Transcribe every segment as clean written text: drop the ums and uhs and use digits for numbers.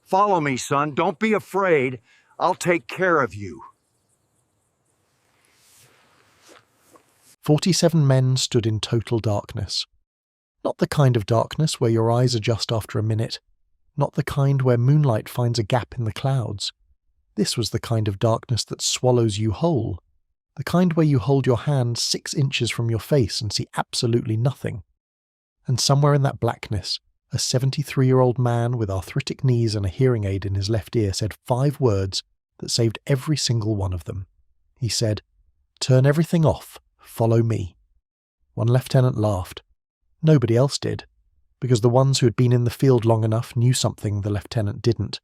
Follow me, son. Don't be afraid. I'll take care of you. 47 men stood in total darkness. Not the kind of darkness where your eyes adjust after a minute, not the kind where moonlight finds a gap in the clouds. This was the kind of darkness that swallows you whole, the kind where you hold your hand 6 inches from your face and see absolutely nothing. And somewhere in that blackness, a 73-year-old man with arthritic knees and a hearing aid in his left ear said 5 words that saved every single one of them. He said, "Turn everything off, follow me." One lieutenant laughed. Nobody else did, because the ones who had been in the field long enough knew something the lieutenant didn't.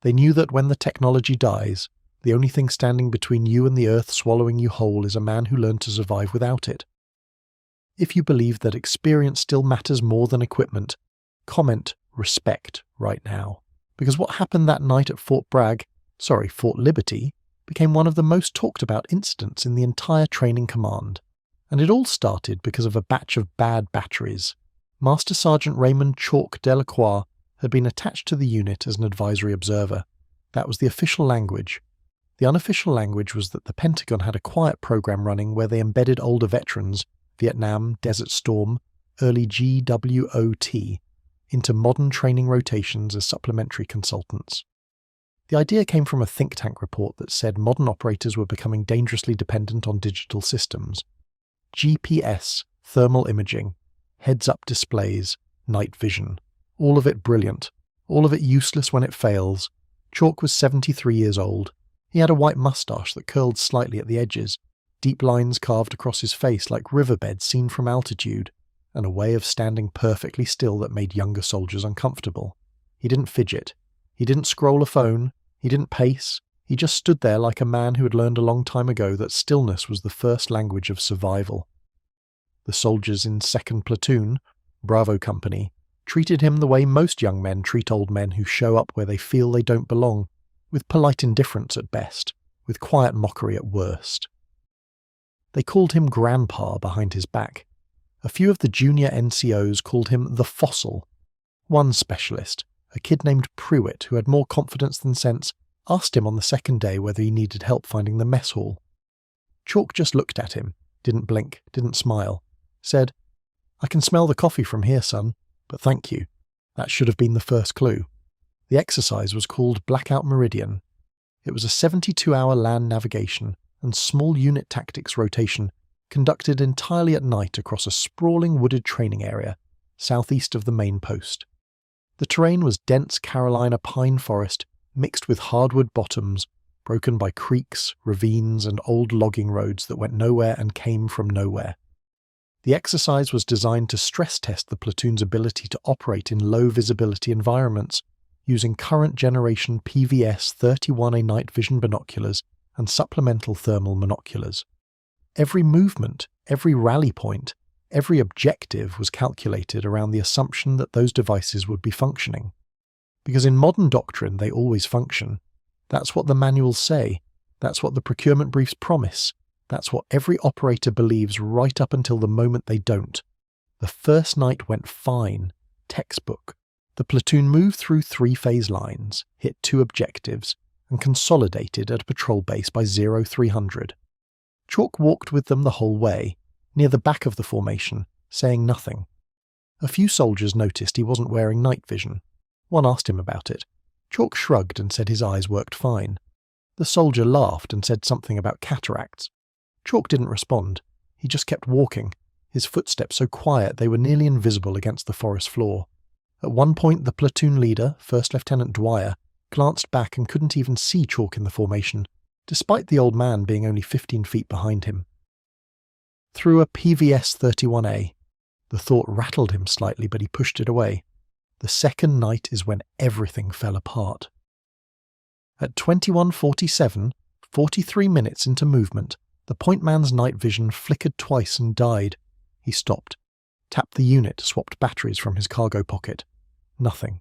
They knew that when the technology dies, the only thing standing between you and the earth swallowing you whole is a man who learned to survive without it. If you believe that experience still matters more than equipment, comment respect right now, because what happened that night at Fort Liberty, became one of the most talked about incidents in the entire training command. And it all started because of a batch of bad batteries. Master Sergeant Raymond Chalk Delacroix had been attached to the unit as an advisory observer. That was the official language. The unofficial language was that the Pentagon had a quiet program running where they embedded older veterans, Vietnam, Desert Storm, early GWOT, into modern training rotations as supplementary consultants. The idea came from a think tank report that said modern operators were becoming dangerously dependent on digital systems. GPS, thermal imaging, heads-up displays, night vision. All of it brilliant. All of it useless when it fails. Chalk was 73 years old. He had a white moustache that curled slightly at the edges, deep lines carved across his face like riverbeds seen from altitude, and a way of standing perfectly still that made younger soldiers uncomfortable. He didn't fidget. He didn't scroll a phone. He didn't pace. He just stood there like a man who had learned a long time ago that stillness was the first language of survival. The soldiers in 2nd Platoon, Bravo Company, treated him the way most young men treat old men who show up where they feel they don't belong, with polite indifference at best, with quiet mockery at worst. They called him Grandpa behind his back. A few of the junior NCOs called him the Fossil. One specialist, a kid named Pruitt who had more confidence than sense, asked him on the second day whether he needed help finding the mess hall. Chalk just looked at him, didn't blink, didn't smile, said, "I can smell the coffee from here, son, but thank you. That should have been the first clue." The exercise was called Blackout Meridian. It was a 72-hour land navigation and small unit tactics rotation conducted entirely at night across a sprawling wooded training area southeast of the main post. The terrain was dense Carolina pine forest mixed with hardwood bottoms, broken by creeks, ravines, and old logging roads that went nowhere and came from nowhere. The exercise was designed to stress test the platoon's ability to operate in low-visibility environments using current-generation PVS 31A night vision binoculars and supplemental thermal monoculars. Every movement, every rally point, every objective was calculated around the assumption that those devices would be functioning. Because in modern doctrine they always function. That's what the manuals say. That's what the procurement briefs promise. That's what every operator believes right up until the moment they don't. The first night went fine. Textbook. The platoon moved through 3 phase lines, hit 2 objectives, and consolidated at a patrol base by 0300. Chalk walked with them the whole way, near the back of the formation, saying nothing. A few soldiers noticed he wasn't wearing night vision. One asked him about it. Chalk shrugged and said his eyes worked fine. The soldier laughed and said something about cataracts. Chalk didn't respond. He just kept walking, his footsteps so quiet they were nearly invisible against the forest floor. At one point the platoon leader, First Lieutenant Dwyer, glanced back and couldn't even see Chalk in the formation, despite the old man being only 15 feet behind him. Through a PVS 31A. The thought rattled him slightly, but he pushed it away. The second night is when everything fell apart. At 21:47, 43 minutes into movement, the point man's night vision flickered twice and died. He stopped, tapped the unit, swapped batteries from his cargo pocket. Nothing.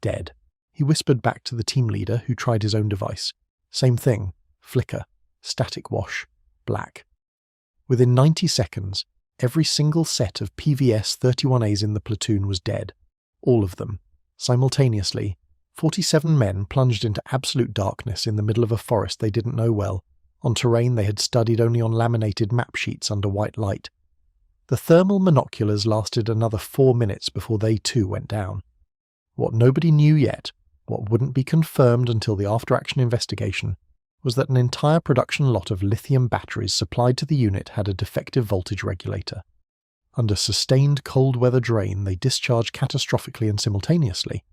Dead. He whispered back to the team leader, who tried his own device. Same thing. Flicker. Static wash. Black. Within 90 seconds, every single set of PVS 31As in the platoon was dead. All of them. Simultaneously, 47 men plunged into absolute darkness in the middle of a forest they didn't know well, on terrain they had studied only on laminated map sheets under white light. The thermal monoculars lasted another 4 minutes before they too went down. What nobody knew yet, what wouldn't be confirmed until the after-action investigation, was that an entire production lot of lithium batteries supplied to the unit had a defective voltage regulator. Under sustained cold weather drain, they discharged catastrophically and simultaneously.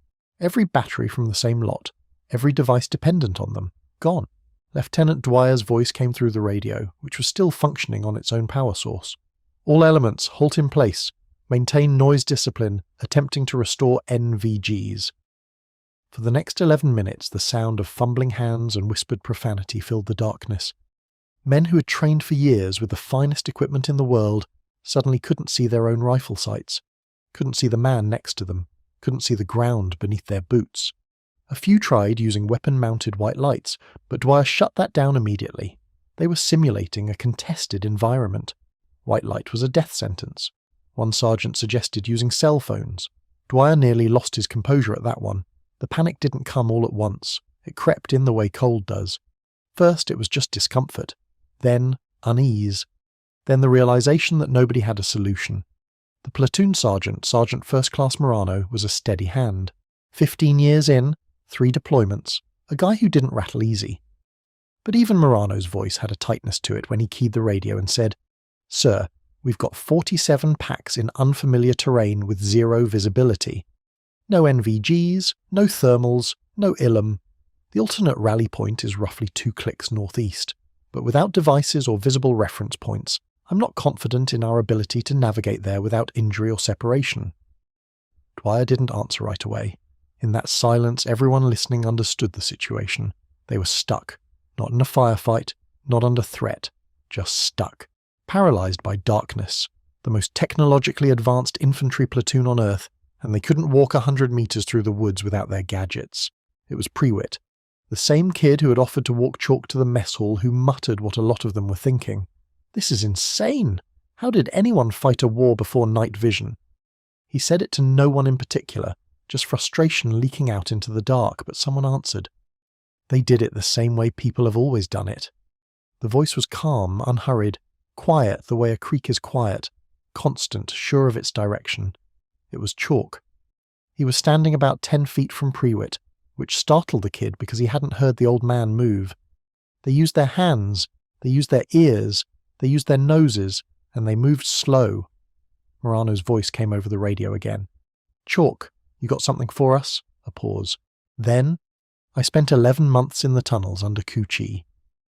Every battery from the same lot, every device dependent on them, gone. Lieutenant Dwyer's voice came through the radio, which was still functioning on its own power source. All elements, halt in place. Maintain noise discipline, attempting to restore NVGs. For the next 11 minutes, the sound of fumbling hands and whispered profanity filled the darkness. Men who had trained for years with the finest equipment in the world suddenly couldn't see their own rifle sights, couldn't see the man next to them, couldn't see the ground beneath their boots. A few tried using weapon-mounted white lights, but Dwyer shut that down immediately. They were simulating a contested environment. White light was a death sentence. One sergeant suggested using cell phones. Dwyer nearly lost his composure at that one. The panic didn't come all at once. It crept in the way cold does. First it was just discomfort. Then unease. Then the realization that nobody had a solution. The platoon sergeant, Sergeant First Class Morano, was a steady hand. 15 years in, 3 deployments, a guy who didn't rattle easy. But even Morano's voice had a tightness to it when he keyed the radio and said, "Sir, we've got 47 packs in unfamiliar terrain with 0 visibility. No NVGs, no thermals, no ILM. The alternate rally point is roughly 2 clicks northeast, but without devices or visible reference points, I'm not confident in our ability to navigate there without injury or separation." Dwyer didn't answer right away. In that silence, everyone listening understood the situation. They were stuck. Not in a firefight, not under threat, just stuck. Paralyzed by darkness, the most technologically advanced infantry platoon on Earth, and they couldn't walk 100 meters through the woods without their gadgets. It was Prewitt, the same kid who had offered to walk chalk to the mess hall, who muttered what a lot of them were thinking. "This is insane! How did anyone fight a war before night vision?" He said it to no one in particular, just frustration leaking out into the dark, but someone answered. They did it the same way people have always done it. The voice was calm, unhurried, quiet the way a creek is quiet, constant, sure of its direction. It was Chalk. He was standing about 10 feet from Prewitt, which startled the kid because he hadn't heard the old man move. They used their hands, they used their ears, they used their noses, and they moved slow. Morano's voice came over the radio again. "Chalk, you got something for us?" A pause. "Then, I spent 11 months in the tunnels under Cu Chi.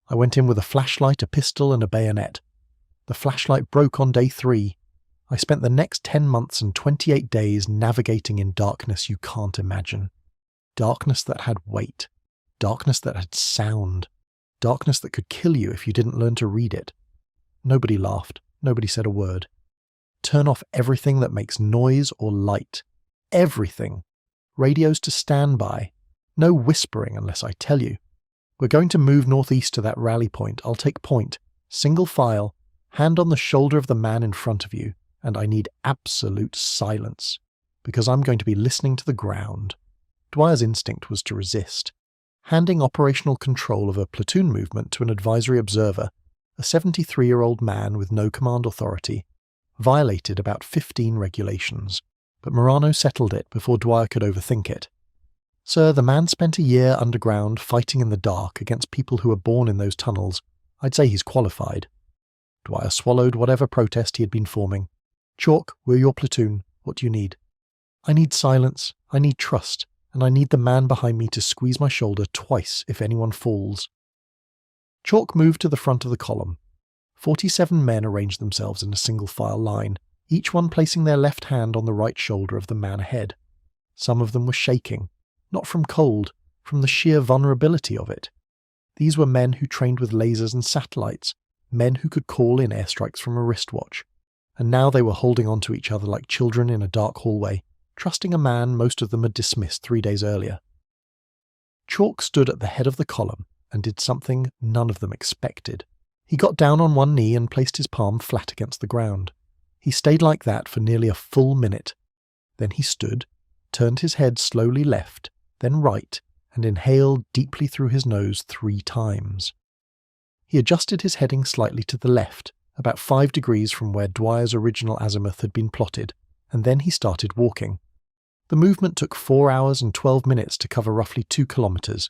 I went in with a flashlight, a pistol, and a bayonet. The flashlight broke on day 3. I spent the next 10 months and 28 days navigating in darkness you can't imagine. Darkness that had weight. Darkness that had sound. Darkness that could kill you if you didn't learn to read it." Nobody laughed. Nobody said a word. "Turn off everything that makes noise or light. Everything. Radios to standby. No whispering unless I tell you. We're going to move northeast to that rally point. I'll take point. Single file. Hand on the shoulder of the man in front of you. And I need absolute silence. Because I'm going to be listening to the ground." Dwyer's instinct was to resist. Handing operational control of a platoon movement to an advisory observer, a 73-year-old man with no command authority, violated about 15 regulations. But Morano settled it before Dwyer could overthink it. "Sir, the man spent a year underground fighting in the dark against people who were born in those tunnels. I'd say he's qualified." Dwyer swallowed whatever protest he had been forming. "Chalk, we're your platoon. What do you need?" "I need silence, I need trust, and I need the man behind me to squeeze my shoulder twice if anyone falls." Chalk moved to the front of the column. 47 men arranged themselves in a single-file line, each one placing their left hand on the right shoulder of the man ahead. Some of them were shaking, not from cold, from the sheer vulnerability of it. These were men who trained with lasers and satellites, men who could call in airstrikes from a wristwatch. And now they were holding on to each other like children in a dark hallway, trusting a man most of them had dismissed 3 days earlier. Chalk stood at the head of the column and did something none of them expected. He got down on one knee and placed his palm flat against the ground. He stayed like that for nearly a full minute. Then he stood, turned his head slowly left, then right, and inhaled deeply through his nose 3 times. He adjusted his heading slightly to the left, about 5 degrees from where Dwyer's original azimuth had been plotted, and then he started walking. The movement took 4 hours and 12 minutes to cover roughly 2 kilometers.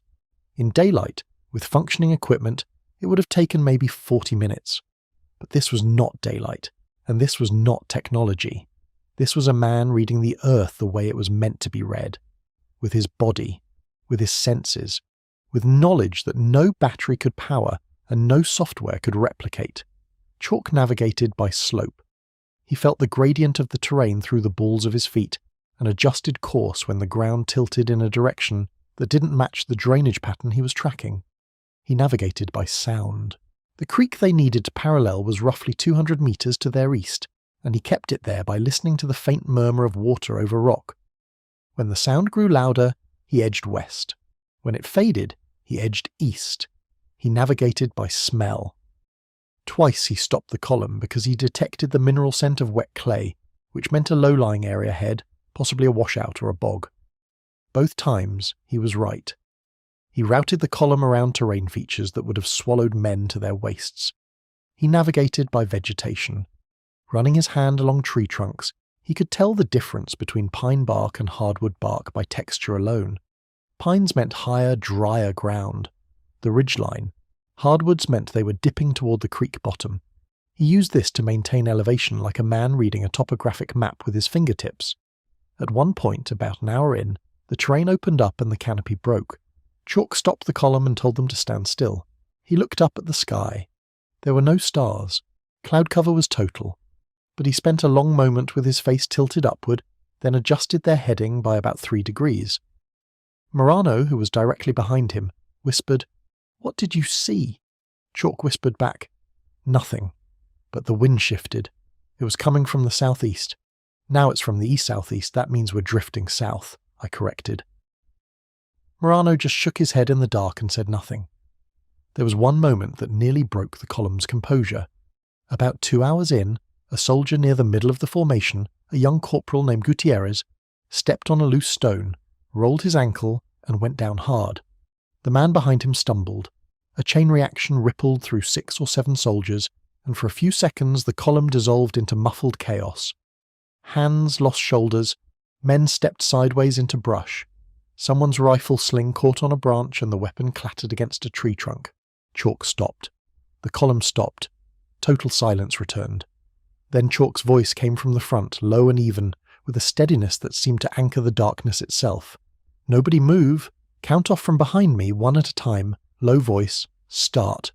In daylight, with functioning equipment, it would have taken maybe 40 minutes. But this was not daylight, and this was not technology. This was a man reading the earth the way it was meant to be read, with his body, with his senses, with knowledge that no battery could power and no software could replicate. Chalk navigated by slope. He felt the gradient of the terrain through the balls of his feet and adjusted course when the ground tilted in a direction that didn't match the drainage pattern he was tracking. He navigated by sound. The creek they needed to parallel was roughly 200 meters to their east, and he kept it there by listening to the faint murmur of water over rock. When the sound grew louder, he edged west. When it faded, he edged east. He navigated by smell. Twice he stopped the column because he detected the mineral scent of wet clay, which meant a low-lying area ahead, possibly a washout or a bog. Both times, he was right. He routed the column around terrain features that would have swallowed men to their waists. He navigated by vegetation. Running his hand along tree trunks, he could tell the difference between pine bark and hardwood bark by texture alone. Pines meant higher, drier ground. The ridgeline. Hardwoods meant they were dipping toward the creek bottom. He used this to maintain elevation like a man reading a topographic map with his fingertips. At one point, about an hour in, the terrain opened up and the canopy broke. Chalk stopped the column and told them to stand still. He looked up at the sky. There were no stars. Cloud cover was total. But he spent a long moment with his face tilted upward, then adjusted their heading by about 3 degrees. Morano, who was directly behind him, whispered, "What did you see?" Chalk whispered back, "Nothing." But the wind shifted. It was coming from the southeast. "Now it's from the east-southeast, that means we're drifting south," I corrected. Morano just shook his head in the dark and said nothing. There was one moment that nearly broke the column's composure. About 2 hours in, a soldier near the middle of the formation, a young corporal named Gutierrez, stepped on a loose stone, rolled his ankle, and went down hard. The man behind him stumbled. A chain reaction rippled through 6 or 7 soldiers, and for a few seconds the column dissolved into muffled chaos. Hands lost shoulders, men stepped sideways into brush. Someone's rifle sling caught on a branch and the weapon clattered against a tree trunk. Chalk stopped. The column stopped. Total silence returned. Then Chalk's voice came from the front, low and even, with a steadiness that seemed to anchor the darkness itself. "Nobody move. Count off from behind me, 1 at a time. Low voice. Start.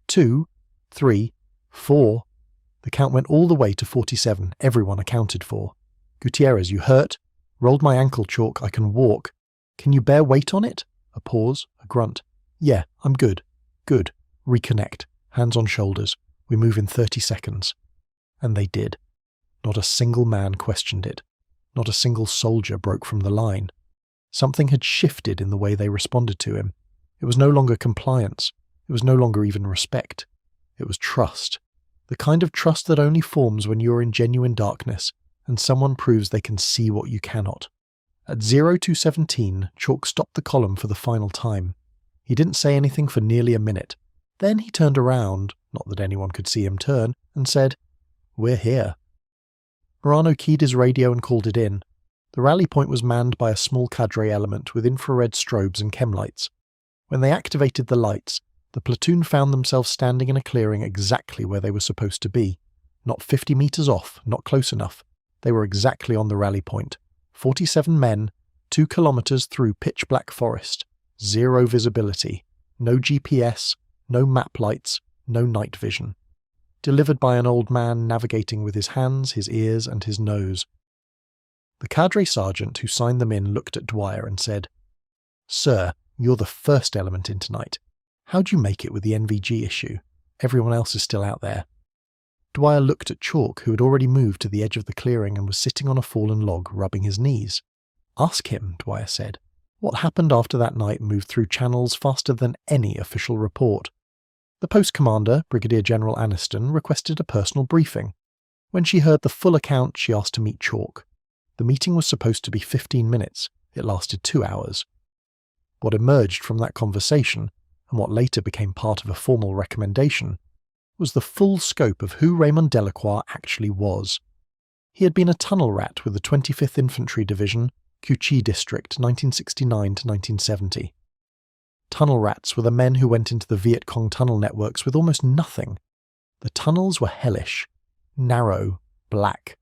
2, 3, 4. The count went all the way to 47, everyone accounted for. "Gutierrez, you hurt?" "Rolled my ankle, Chalk. I can walk." "Can you bear weight on it?" A pause, a grunt. "Yeah, I'm good." "Good. Reconnect. Hands on shoulders. We move in 30 seconds. And they did. Not a single man questioned it. Not a single soldier broke from the line. Something had shifted in the way they responded to him. It was no longer compliance. It was no longer even respect. It was trust. The kind of trust that only forms when you're in genuine darkness, and someone proves they can see what you cannot. At 0217, Chalk stopped the column for the final time. He didn't say anything for nearly a minute. Then he turned around, not that anyone could see him turn, and said, "We're here." Morano keyed his radio and called it in. The rally point was manned by a small cadre element with infrared strobes and chem lights. When they activated the lights, the platoon found themselves standing in a clearing exactly where they were supposed to be. Not 50 meters off, not close enough. They were exactly on the rally point. 47 men, 2 kilometers through pitch-black forest. 0 visibility. No GPS, no map lights, no night vision. Delivered by an old man navigating with his hands, his ears, and his nose. The cadre sergeant who signed them in looked at Dwyer and said, "Sir, you're the first element in tonight. How'd you make it with the NVG issue? Everyone else is still out there." Dwyer looked at Chalk, who had already moved to the edge of the clearing and was sitting on a fallen log, rubbing his knees. "Ask him," Dwyer said. "What happened after that night moved through channels faster than any official report." The post commander, Brigadier General Aniston, requested a personal briefing. When she heard the full account, she asked to meet Chalk. The meeting was supposed to be 15 minutes. It lasted 2 hours. What emerged from that conversation, and what later became part of a formal recommendation, was the full scope of who Raymond Delacroix actually was. He had been a tunnel rat with the 25th Infantry Division, Cu Chi District, 1969 to 1970. Tunnel rats were the men who went into the Viet Cong tunnel networks with almost nothing. The tunnels were hellish, narrow, black,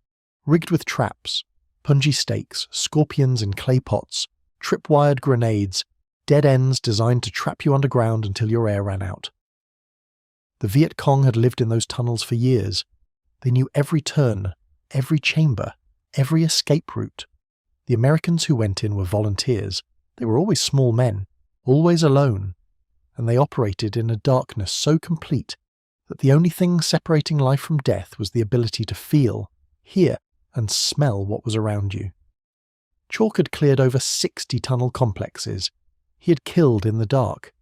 rigged with traps, punji stakes, scorpions in clay pots, tripwired grenades, dead ends designed to trap you underground until your air ran out. The Viet Cong had lived in those tunnels for years. They knew every turn, every chamber, every escape route. The Americans who went in were volunteers. They were always small men, always alone, and they operated in a darkness so complete that the only thing separating life from death was the ability to feel, hear, and smell what was around you. Chalk had cleared over 60 tunnel complexes. He had killed in the dark.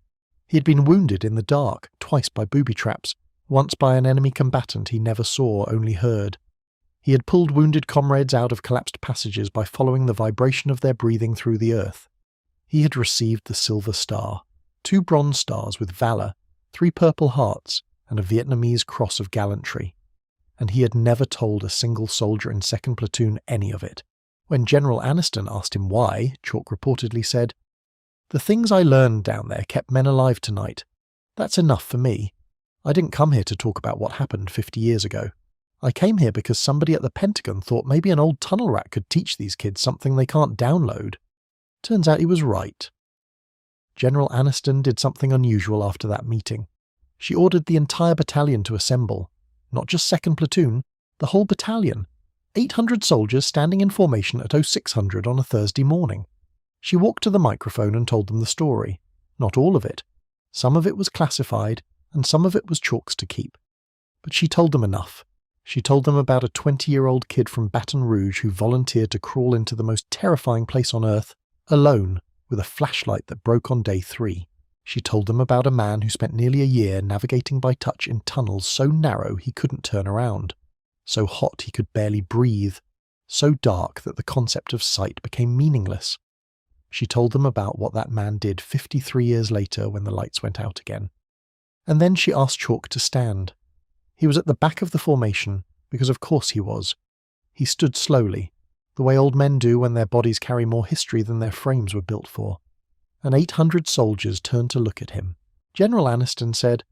He had been wounded in the dark, twice by booby traps, once by an enemy combatant he never saw, only heard. He had pulled wounded comrades out of collapsed passages by following the vibration of their breathing through the earth. He had received the Silver Star, 2 Bronze Stars with Valor, 3 Purple Hearts, and a Vietnamese Cross of Gallantry. And he had never told a single soldier in 2nd Platoon any of it. When General Aniston asked him why, Chalk reportedly said, "The things I learned down there kept men alive tonight. That's enough for me. I didn't come here to talk about what happened 50 years ago. I came here because somebody at the Pentagon thought maybe an old tunnel rat could teach these kids something they can't download." Turns out he was right. General Aniston did something unusual after that meeting. She ordered the entire battalion to assemble. Not just 2nd Platoon, the whole battalion. 800 soldiers standing in formation at 0600 on a Thursday morning. She walked to the microphone and told them the story. Not all of it. Some of it was classified, and some of it was Chalk's to keep. But she told them enough. She told them about a 20-year-old kid from Baton Rouge who volunteered to crawl into the most terrifying place on earth, alone, with a flashlight that broke on day 3. She told them about a man who spent nearly a year navigating by touch in tunnels so narrow he couldn't turn around, so hot he could barely breathe, so dark that the concept of sight became meaningless. She told them about what that man did 53 years later when the lights went out again. And then she asked Chalk to stand. He was at the back of the formation, because of course he was. He stood slowly, the way old men do when their bodies carry more history than their frames were built for. And 800 soldiers turned to look at him. General Aniston said,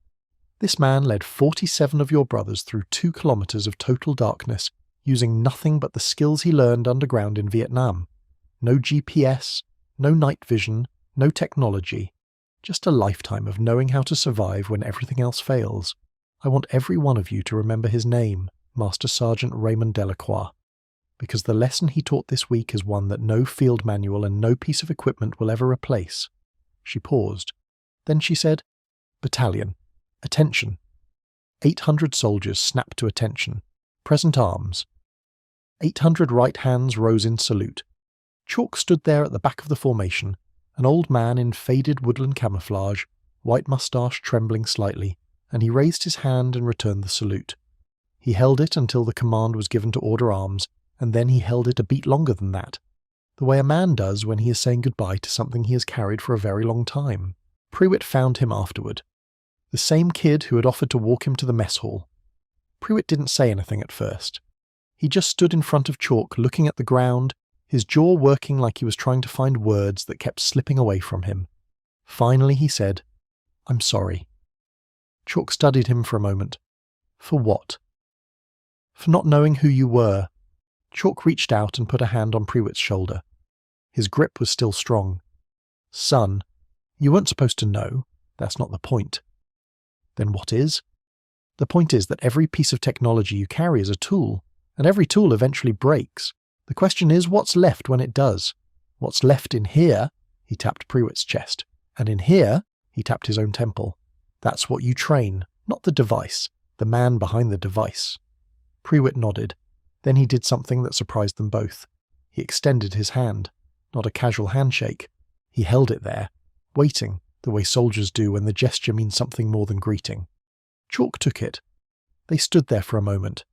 "This man led 47 of your brothers through 2 kilometers of total darkness, using nothing but the skills he learned underground in Vietnam. No GPS, no night vision, no technology. Just a lifetime of knowing how to survive when everything else fails. I want every one of you to remember his name, Master Sergeant Raymond Delacroix. Because the lesson he taught this week is one that no field manual and no piece of equipment will ever replace." She paused. Then she said, "Battalion, attention." 800 soldiers snapped to attention. Present arms. 800 right hands rose in salute. Chalk stood there at the back of the formation, an old man in faded woodland camouflage, white moustache trembling slightly, and he raised his hand and returned the salute. He held it until the command was given to order arms, and then he held it a beat longer than that, the way a man does when he is saying goodbye to something he has carried for a very long time. Prewitt found him afterward. The same kid who had offered to walk him to the mess hall. Prewitt didn't say anything at first. He just stood in front of Chalk looking at the ground, his jaw working like he was trying to find words that kept slipping away from him. Finally he said, "I'm sorry." Chalk studied him for a moment. For what? For not knowing who you were. Chalk reached out and put a hand on Prewitt's shoulder. His grip was still strong. "Son, you weren't supposed to know. That's not the point." "Then what is?" "The point is that every piece of technology you carry is a tool, and every tool eventually breaks. The question is, what's left when it does? What's left in here?" He tapped Prewitt's chest. "And in here," he tapped his own temple. "That's what you train, not the device, the man behind the device." Prewitt nodded. Then he did something that surprised them both. He extended his hand, not a casual handshake. He held it there, waiting, the way soldiers do when the gesture means something more than greeting. Chalk took it. They stood there for a moment.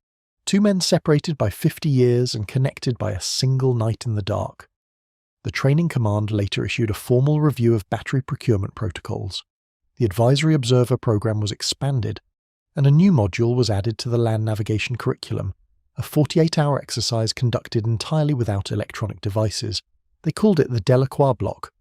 2 men separated by 50 years and connected by a single night in the dark. The Training Command later issued a formal review of battery procurement protocols. The Advisory Observer program was expanded, and a new module was added to the land navigation curriculum, a 48-hour exercise conducted entirely without electronic devices. They called it the Delacroix Block.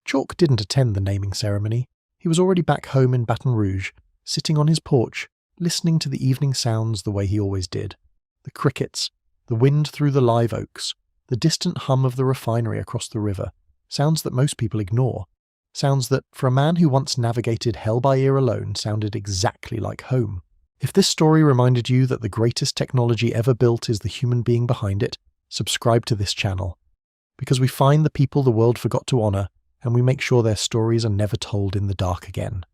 Chalk didn't attend the naming ceremony. He was already back home in Baton Rouge, sitting on his porch, listening to the evening sounds the way he always did. The crickets, the wind through the live oaks, the distant hum of the refinery across the river, sounds that most people ignore. Sounds that, for a man who once navigated hell by ear alone, sounded exactly like home. If this story reminded you that the greatest technology ever built is the human being behind it, subscribe to this channel. Because we find the people the world forgot to honor, and we make sure their stories are never told in the dark again.